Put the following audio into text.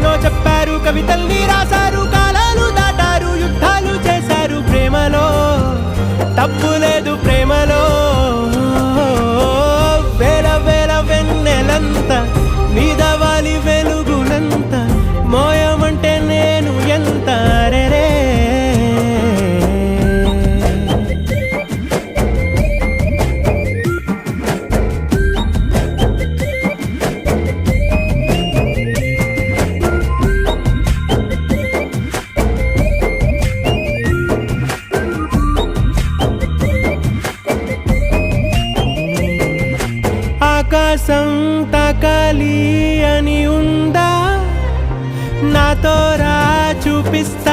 ఎన్నో చెప్పారు, కవితల్ని రాశారు, కాలాలు దాటారు, యుద్ధాలు చేశారు. ప్రేమలో తప్పు లేదు, ప్రేమలో వేల వేల వెన్నెలంత మీద వాలి వెలుగునంత మోయమంటే నేను ఎంత రే. ఆకాశం తాకాలి అని ఉందా, నాతో రా చూపిస్తా